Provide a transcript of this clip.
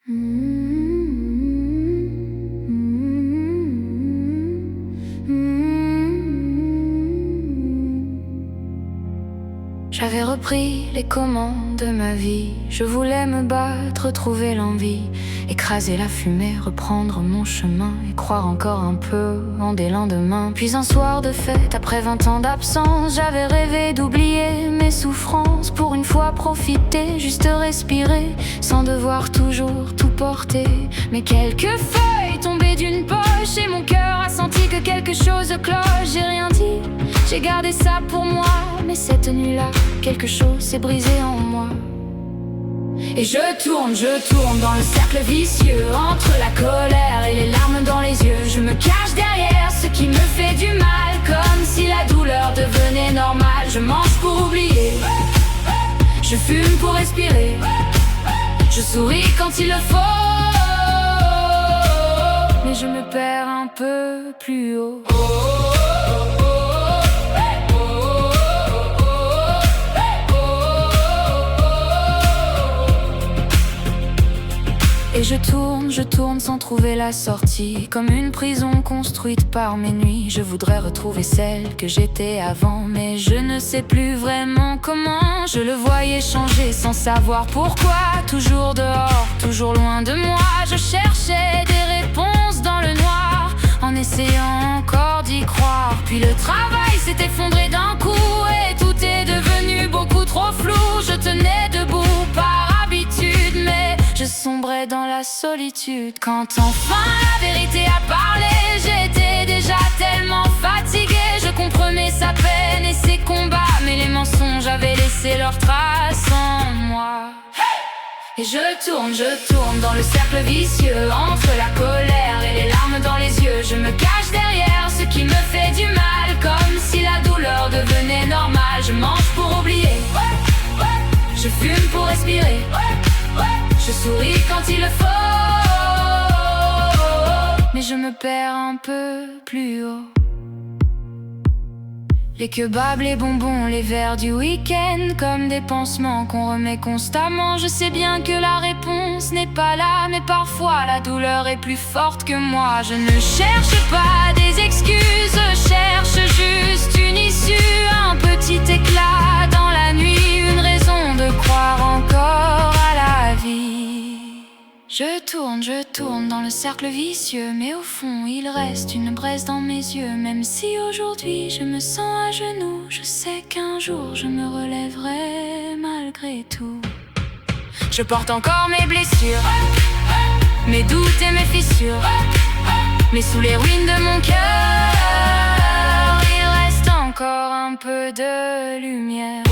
J'avais repris les commandes de ma vie. Je voulais me battre, trouver l'envie, écraser la fumée, reprendre mon chemin et croire encore un peu en des lendemains. Puis un soir de fête, après 20 ans d'absence, j'avais rêvé d'oublier mes souffrances. Pour une fois profiter, juste respirer, sans devoir toujours tout porter. Mais quelques feuilles tombées d'une poche et mon cœur a senti que quelque chose cloche. J'ai rien dit, j'ai gardé ça pour moi. Mais cette nuit-là, quelque chose s'est brisé en moi. Et je tourne dans le cercle vicieux, entre la colère et les larmes dans les yeux. Je me cache derrière ce qui me fait du mal, comme si la douleur devenait normale. Je mange pour oublier, je fume pour respirer, je souris quand il le faut, mais je me perds un peu plus haut. Et je tourne sans trouver la sortie, comme une prison construite par mes nuits. Je voudrais retrouver celle que j'étais avant, mais je ne sais plus vraiment comment. Je le voyais changer sans savoir pourquoi. Toujours dehors, toujours loin de moi. Je cherchais des réponses dans le noir, en essayant encore d'y croire. Puis le travail s'est effondré d'un coup et tout est devenu beaucoup trop flou. Je tenais debout par habitude, mais je sombrais dans la solitude. Quand enfin la vérité a parlé, j'étais déjà tellement fatiguée. Je comprenais sa peine et ses combats, mais les mensonges avaient laissé leurs traces en moi. Et je tourne dans le cercle vicieux, entre la colère et les larmes dans les yeux. Je me cache derrière ce qui me fait du mal, comme si la douleur devenait normale. Je mange pour oublier, je fume pour respirer, je souris quand il le faut, mais je me perds un peu plus haut. Les kebabs, les bonbons, les verres du week-end, comme des pansements qu'on remet constamment. Je sais bien que la réponse n'est pas là, mais parfois la douleur est plus forte que moi. Je ne cherche pas des excuses, je cherche juste une issue, un petit éclat dans la nuit, une raison de croire encore à la vie. Je tourne dans le cercle vicieux, mais au fond il reste une braise dans mes yeux. Même si aujourd'hui je me sens à genoux, je sais qu'un jour je me relèverai malgré tout. Je porte encore mes blessures, mes doutes et mes fissures, mais sous les ruines de mon cœur il reste encore un peu de lumière.